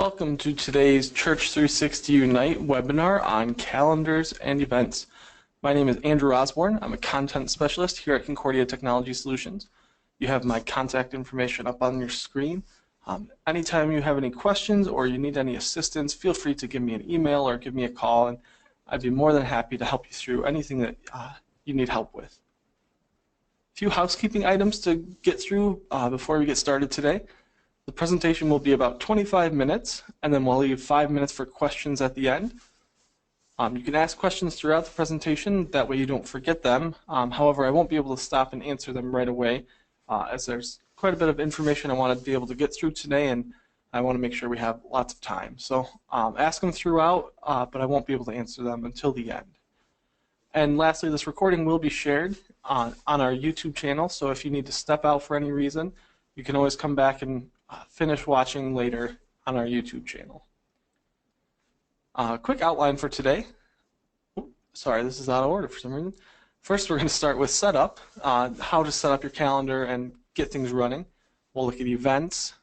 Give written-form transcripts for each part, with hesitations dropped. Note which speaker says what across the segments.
Speaker 1: Welcome to today's Church360 Unite webinar on calendars and events. My name is Andrew Osborne. I'm a content specialist here at Concordia Technology Solutions. You have my contact information up on your screen. Anytime you have any questions or you need any assistance, feel free to give me an email or give me a call, and I'd be more than happy to help you through anything that you need help with. A few housekeeping items to get through before we get started today. The presentation will be about 25 minutes, and then we'll leave 5 minutes for questions at the end. You can ask questions throughout the presentation, that way you don't forget them. However, I won't be able to stop and answer them right away, as there's quite a bit of information I want to be able to get through today, and I want to make sure we have lots of time. So ask them throughout, but I won't be able to answer them until the end. And lastly, this recording will be shared on our YouTube channel, so if you need to step out for any reason, you can always come back and finish watching later on our YouTube channel. Quick outline for today. Sorry, this is out of order for some reason. First, we're going to start with setup, how to set up your calendar and get things running. We'll look at events,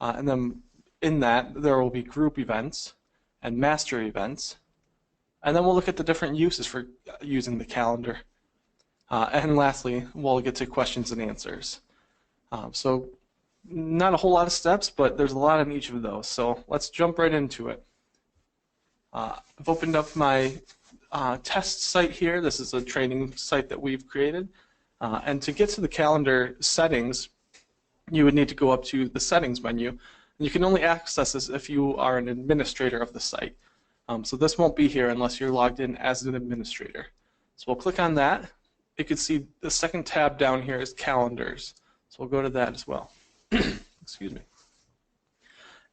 Speaker 1: and then in that there will be group events and master events. And then we'll look at the different uses for using the calendar. And lastly, we'll get to questions and answers. So not a whole lot of steps, but there's a lot in each of those. So let's jump right into it. I've opened up my test site here. This is a training site that we've created. And to get to the calendar settings, you would need to go up to the settings menu. And you can only access this if you are an administrator of the site. So this won't be here unless you're logged in as an administrator. So we'll click on that. You can see the second tab down here is calendars. So we'll go to that as well. Excuse me.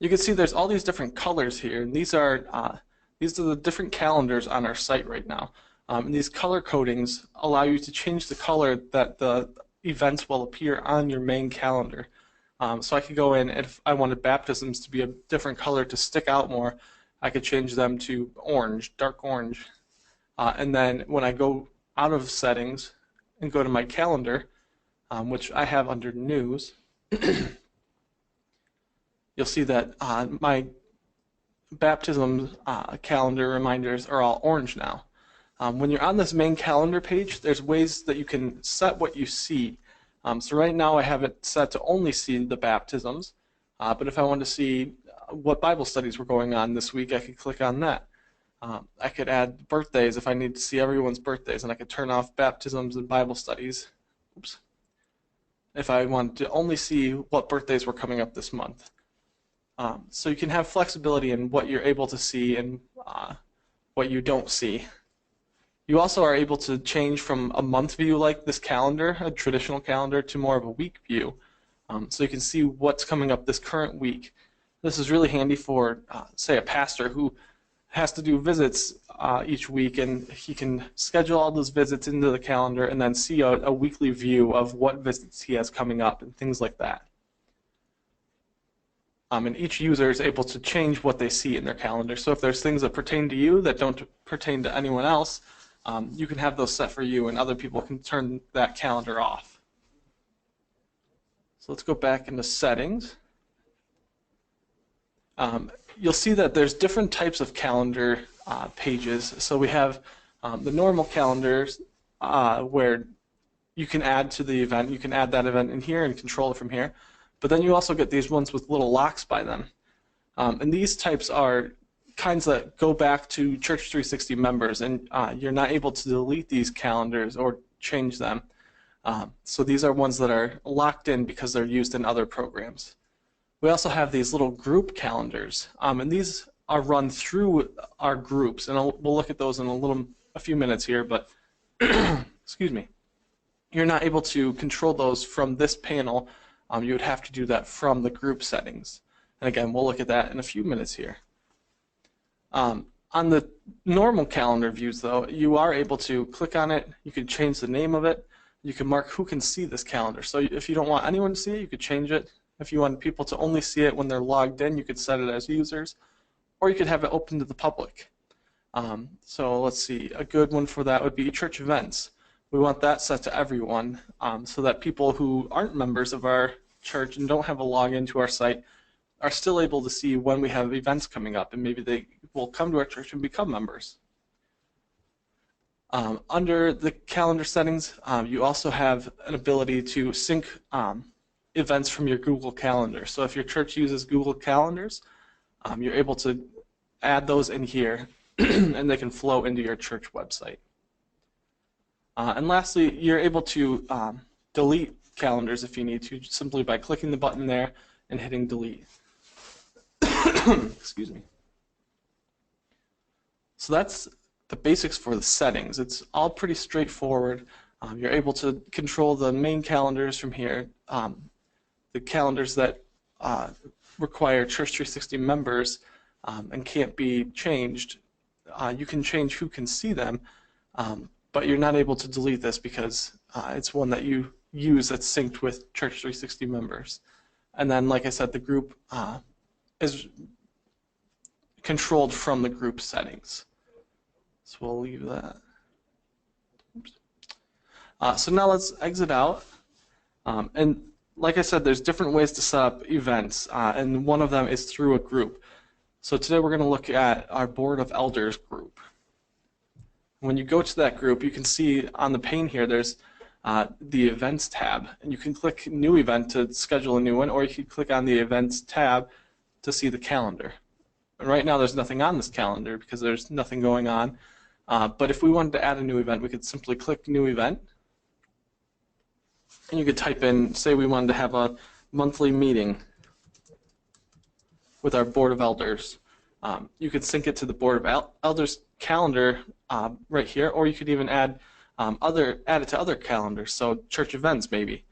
Speaker 1: You can see there's all these different colors here, and these are the different calendars on our site right now. And these color codings allow you to change the color that the events will appear on your main calendar. So I could go in, and if I wanted baptisms to be a different color to stick out more, I could change them to orange, dark orange. And then when I go out of settings and go to my calendar, which I have under news, you'll see that my baptism calendar reminders are all orange now. When you're on this main calendar page, there's ways that you can set what you see. So right now I have it set to only see the baptisms, but if I wanted to see what Bible studies were going on this week, I could click on that. I could add birthdays if I need to see everyone's birthdays, and I could turn off baptisms and Bible studies. Oops. If I wanted to only see what birthdays were coming up this month. So you can have flexibility in what you're able to see and what you don't see. You also are able to change from a month view like this calendar, a traditional calendar, to more of a week view. So you can see what's coming up this current week. This is really handy for, say, a pastor who has to do visits each week, and he can schedule all those visits into the calendar and then see a weekly view of what visits he has coming up and things like that. And each user is able to change what they see in their calendar. So if there's things that pertain to you that don't pertain to anyone else, you can have those set for you, and other people can turn that calendar off. So let's go back into settings. You'll see that there's different types of calendar pages. So we have the normal calendars where you can add to the event. You can add that event in here and control it from here. But then you also get these ones with little locks by them. And these types are kinds that go back to Church360 members, and you're not able to delete these calendars or change them. So these are ones that are locked in because they're used in other programs. We also have these little group calendars, and these are run through our groups, and we'll look at those in a few minutes here, but excuse me. You're not able to control those from this panel. You would have to do that from the group settings. And again, we'll look at that in a few minutes here. On the normal calendar views, though, you are able to click on it. You can change the name of it. You can mark who can see this calendar. So if you don't want anyone to see it, you could change it. If you want people to only see it when they're logged in, you could set it as users, or you could have it open to the public. So let's see, a good one for that would be church events. We want that set to everyone, so that people who aren't members of our church and don't have a login to our site are still able to see when we have events coming up, and maybe they will come to our church and become members. Under the calendar settings, you also have an ability to sync events from your Google Calendar. So if your church uses Google Calendars, you're able to add those in here, and they can flow into your church website. And lastly, you're able to delete calendars if you need to, simply by clicking the button there and hitting delete. Excuse me. So that's the basics for the settings. It's all pretty straightforward. You're able to control the main calendars from here. The calendars that require Church360 members and can't be changed, you can change who can see them, but you're not able to delete this because it's one that you use that's synced with Church360 members. And then, like I said, the group is controlled from the group settings. So we'll leave that. So now let's exit out. And like I said, there's different ways to set up events, and one of them is through a group. So today we're going to look at our Board of Elders group. When you go to that group, you can see on the pane here there's the Events tab, and you can click New Event to schedule a new one, or you can click on the Events tab to see the calendar. And right now there's nothing on this calendar because there's nothing going on, but if we wanted to add a new event, we could simply click New Event, and you could type in, say we wanted to have a monthly meeting with our Board of Elders. You could sync it to the Board of Elders calendar right here, or you could even add it to other calendars, so church events maybe,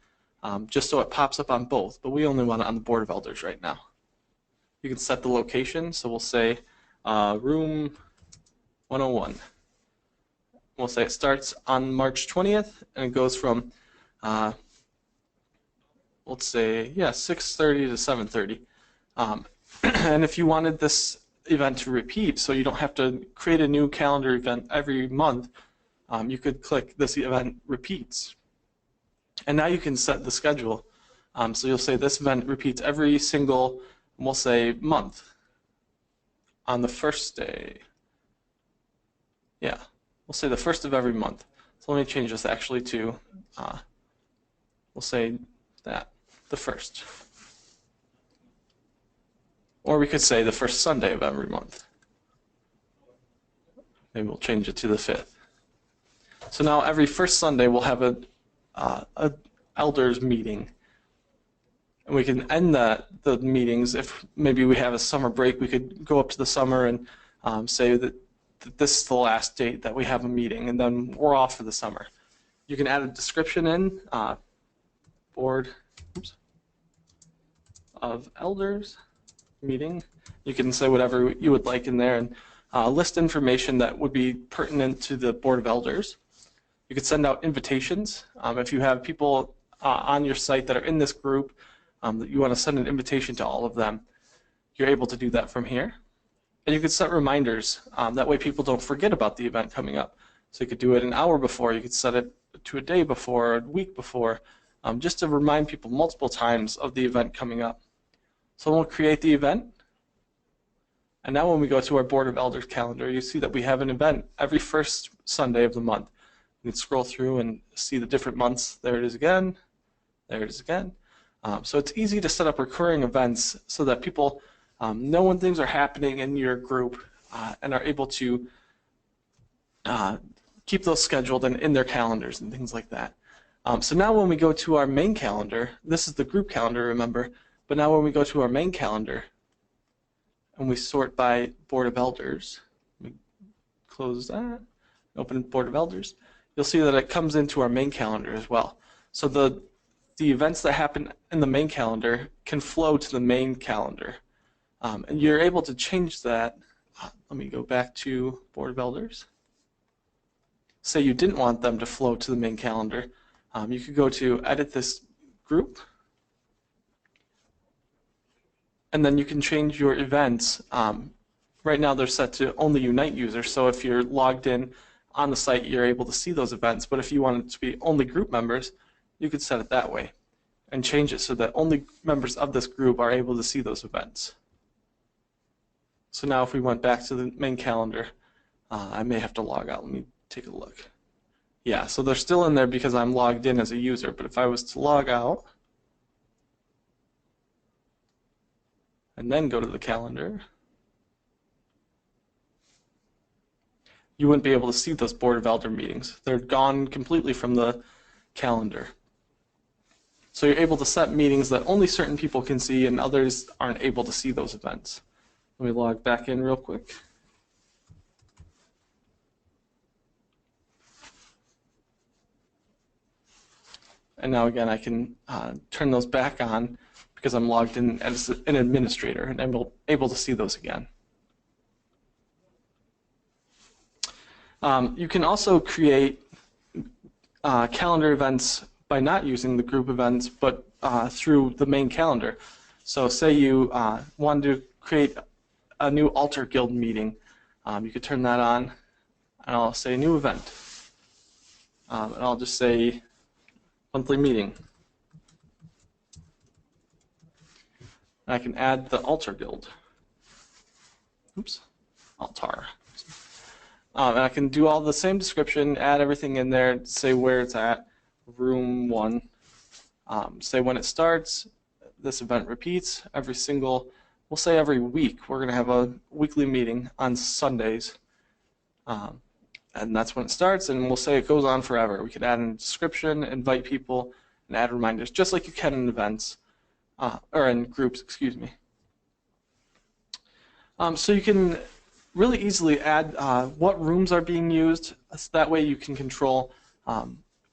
Speaker 1: just so it pops up on both, but we only want it on the Board of Elders right now. You can set the location, so we'll say room 101. We'll say it starts on March 20th, and it goes from, let's say, 6:30 to 7:30. And if you wanted this event to repeat, so you don't have to create a new calendar event every month, you could click this event repeats. And now you can set the schedule. So you'll say this event repeats every single, we'll say, month on the first day. Yeah, we'll say the first of every month. So let me change this actually to, we'll say that, the first. Or we could say the first Sunday of every month. Maybe we'll change it to the 5th. So now every first Sunday we'll have a elders meeting. And we can end the meetings. If maybe we have a summer break, we could go up to the summer and say that this is the last date that we have a meeting, and then we're off for the summer. You can add a description in, Board of Elders meeting. You can say whatever you would like in there and list information that would be pertinent to the Board of Elders. You could send out invitations. If you have people on your site that are in this group that you want to send an invitation to all of them, you're able to do that from here. And you could set reminders. That way people don't forget about the event coming up. So you could do it an hour before, you could set it to a day before, a week before, just to remind people multiple times of the event coming up. So we'll create the event. And now when we go to our Board of Elders calendar, you see that we have an event every first Sunday of the month. You can scroll through and see the different months. There it is again. There it is again. So it's easy to set up recurring events so that people know when things are happening in your group and are able to keep those scheduled and in their calendars and things like that. So now when we go to our main calendar, this is the group calendar, remember, but now when we go to our main calendar and we sort by Board of Elders, let me close that, open Board of Elders, you'll see that it comes into our main calendar as well. So the events that happen in the main calendar can flow to the main calendar. And you're able to change that. Let me go back to Board of Elders. Say you didn't want them to flow to the main calendar. You could go to Edit This Group, and then you can change your events. Right now they're set to only Unite users, so if you're logged in on the site, you're able to see those events. But if you want it to be only group members, you could set it that way. and change it so that only members of this group are able to see those events. So now if we went back to the main calendar, I may have to log out. Let me take a look. Yeah, so they're still in there because I'm logged in as a user, but if I was to log out and then go to the calendar, you wouldn't be able to see those Board of Elder meetings. They're gone completely from the calendar. So you're able to set meetings that only certain people can see and others aren't able to see those events. Let me log back in real quick. And now again, I can turn those back on because I'm logged in as an administrator and I'm able to see those again. You can also create calendar events by not using the group events, but through the main calendar. So say you want to create a new altar guild meeting. You could turn that on, and I'll say new event. And I'll just say monthly meeting. And I can add the altar guild. Oops, altar. And I can do all the same description, add everything in there, say where it's at, room 1. Say when it starts, this event repeats we'll say every week. We're going to have a weekly meeting on Sundays. And that's when it starts, and we'll say it goes on forever. We could add in a description, invite people, and add reminders, just like you can in events, or in groups, excuse me. So you can really easily add what rooms are being used. So that way you can control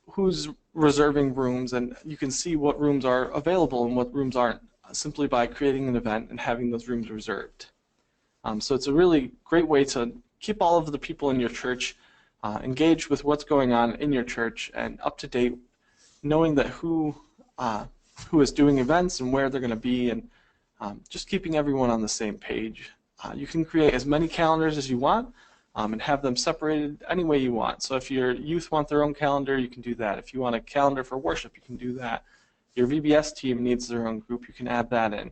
Speaker 1: who's reserving rooms, and you can see what rooms are available and what rooms aren't, simply by creating an event and having those rooms reserved. So it's a really great way to keep all of the people in your church engaged with what's going on in your church and up to date, knowing that who is doing events and where they're going to be, and just keeping everyone on the same page. You can create as many calendars as you want and have them separated any way you want. So if your youth want their own calendar, you can do that. If you want a calendar for worship, you can do that. Your VBS team needs their own group, you can add that in.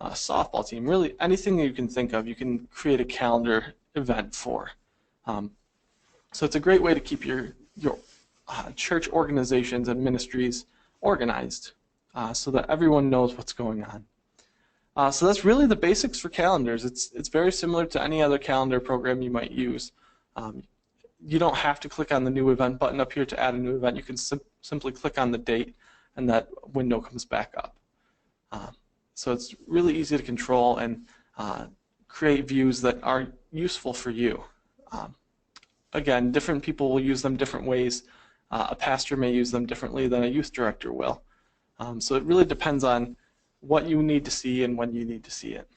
Speaker 1: Softball team, really anything you can think of, you can create a calendar event for. So it's a great way to keep your church organizations and ministries organized so that everyone knows what's going on. So that's really the basics for calendars. It's very similar to any other calendar program you might use. You don't have to click on the new event button up here to add a new event. You can simply click on the date and that window comes back up. So it's really easy to control and create views that are useful for you. Again, different people will use them different ways. A pastor may use them differently than a youth director will. So it really depends on what you need to see and when you need to see it.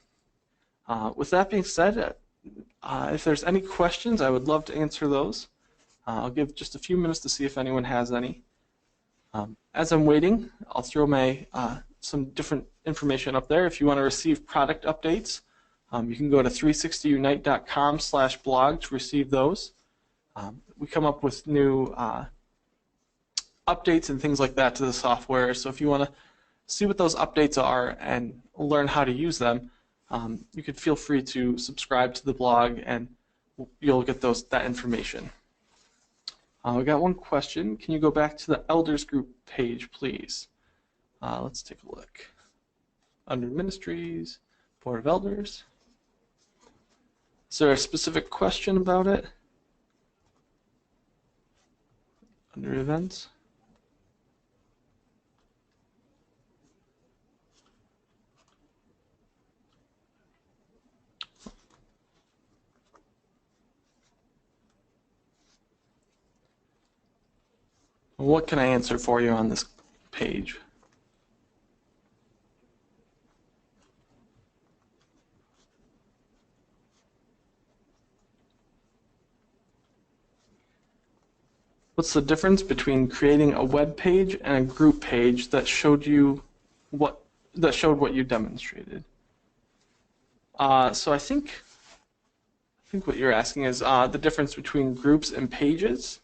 Speaker 1: With that being said, if there's any questions, I would love to answer those. I'll give just a few minutes to see if anyone has any. As I'm waiting, I'll throw my some different information up there. If you want to receive product updates, you can go to 360unite.com/blog to receive those. We come up with new updates and things like that to the software. So if you want to see what those updates are and learn how to use them, you could feel free to subscribe to the blog and you'll get that information. We got one question. Can you go back to the elders group page, please? Let's take a look. Under ministries, Board of Elders. Is there a specific question about it? Under events. What can I answer for you on this page? What's the difference between creating a web page and a group page that showed what you demonstrated? So I think what you're asking is the difference between groups and pages.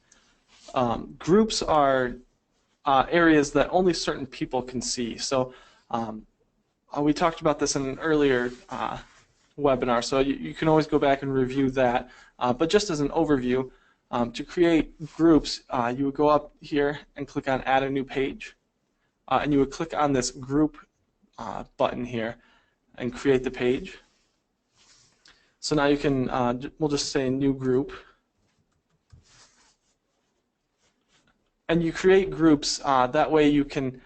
Speaker 1: Groups are areas that only certain people can see. So we talked about this in an earlier webinar, so you can always go back and review that. But just as an overview, to create groups, you would go up here and click on Add a New Page, and you would click on this Group button here and create the page. So now you can, we'll just say New Group. And you create groups, that way you can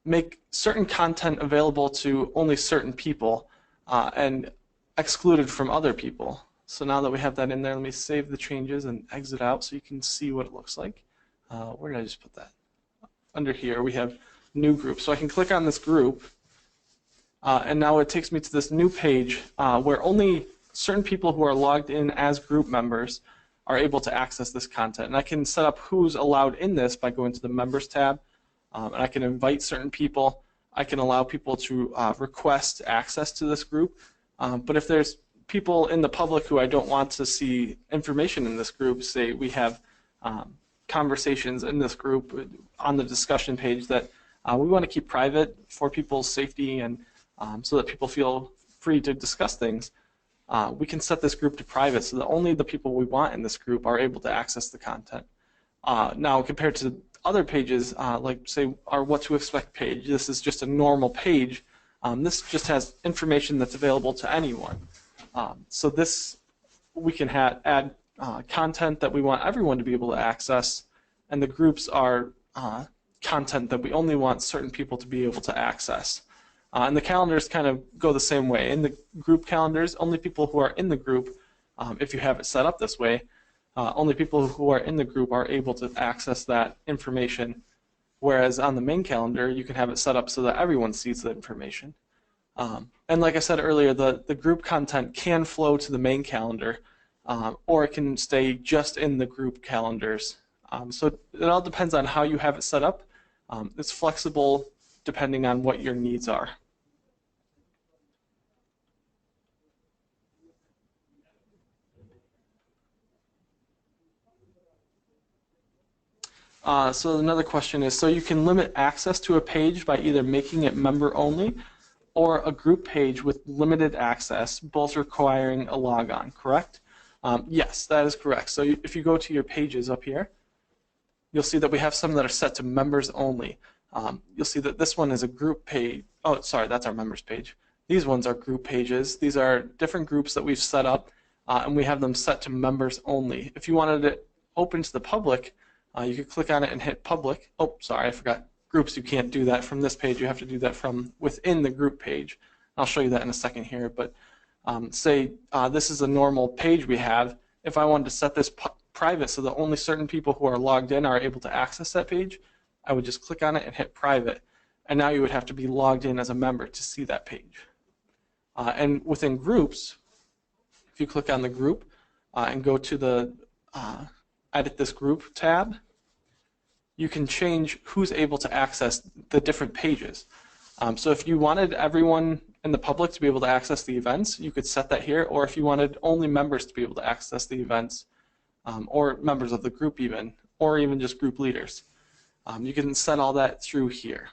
Speaker 1: make certain content available to only certain people and excluded from other people. So now that we have that in there, let me save the changes and exit out so you can see what it looks like. Where did I just put that? Under here we have New Group. So I can click on this group, and now it takes me to this new page where only certain people who are logged in as group members are able to access this content. And I can set up who's allowed in this by going to the Members tab, and I can invite certain people. I can allow people to request access to this group. But if there's people in the public who I don't want to see information in this group, say we have conversations in this group on the discussion page that we want to keep private for people's safety and so that people feel free to discuss things, we can set this group to private so that only the people we want in this group are able to access the content. Now, compared to other pages, like say our What to Expect page, this is just a normal page. This just has information that's available to anyone. So this, we can add content that we want everyone to be able to access, and the groups are content that we only want certain people to be able to access. And the calendars kind of go the same way. In the group calendars, only people who are in the group, if you have it set up this way, only people who are in the group are able to access that information, whereas on the main calendar, you can have it set up so that everyone sees the information. And like I said earlier, the group content can flow to the main calendar, or it can stay just in the group calendars. So it all depends on how you have it set up. It's flexible depending on what your needs are. So another question is, so you can limit access to a page by either making it member only or a group page with limited access, both requiring a logon, correct? Yes, that is correct. So if you go to your pages up here, you'll see that we have some that are set to members only. You'll see that this one is a group page. Oh, sorry, that's our members page. These ones are group pages. These are different groups that we've set up, and we have them set to members only. If you wanted it open to the public, you could click on it and hit public. Oh, sorry, I forgot. Groups, you can't do that from this page. You have to do that from within the group page. I'll show you that in a second here. But say this is a normal page we have. If I wanted to set this private so that only certain people who are logged in are able to access that page, I would just click on it and hit private. And now you would have to be logged in as a member to see that page. And within groups, if you click on the group and go to the Edit This Group tab, you can change who's able to access the different pages. So if you wanted everyone in the public to be able to access the events, you could set that here, or if you wanted only members to be able to access the events, or members of the group even, or even just group leaders. You can set all that through here.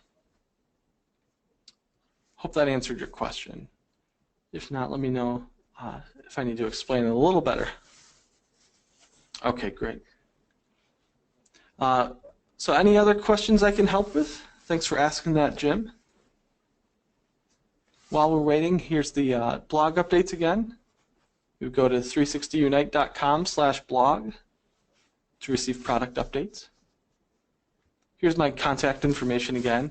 Speaker 1: Hope that answered your question. If not, let me know if I need to explain it a little better. Okay, great. So any other questions I can help with? Thanks for asking that, Jim. While we're waiting, here's the blog updates again. You go to 360unite.com/blog to receive product updates. Here's my contact information again.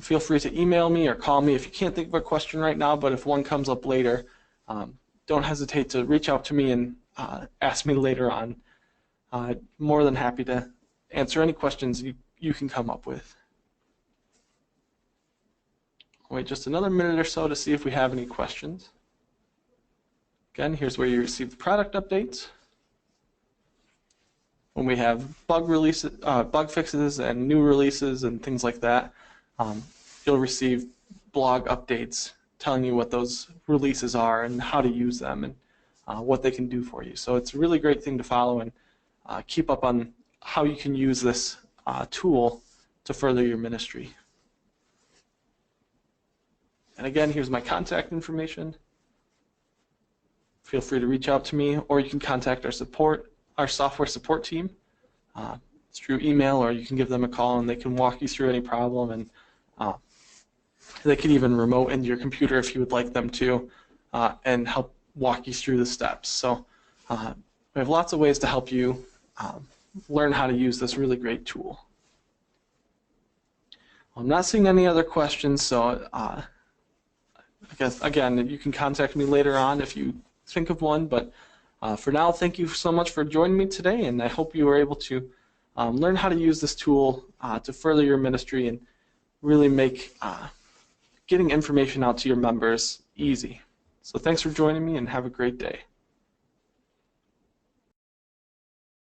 Speaker 1: Feel free to email me or call me if you can't think of a question right now, but if one comes up later, don't hesitate to reach out to me and ask me later on. More than happy to answer any questions you can come up with. Wait just another minute or so to see if we have any questions. Again, here's where you receive the product updates. When we have bug fixes and new releases and things like that, you'll receive blog updates telling you what those releases are and how to use them and what they can do for you. So it's a really great thing to follow and keep up on how you can use this tool to further your ministry. And again, here's my contact information. Feel free to reach out to me, or you can contact our software support team through email, or you can give them a call and they can walk you through any problem, and they can even remote into your computer if you would like them to, and help walk you through the steps. So we have lots of ways to help you learn how to use this really great tool. I'm not seeing any other questions, so I guess, again, you can contact me later on if you think of one, but for now, thank you so much for joining me today, and I hope you were able to learn how to use this tool to further your ministry and really make getting information out to your members easy. So thanks for joining me, and have a great day.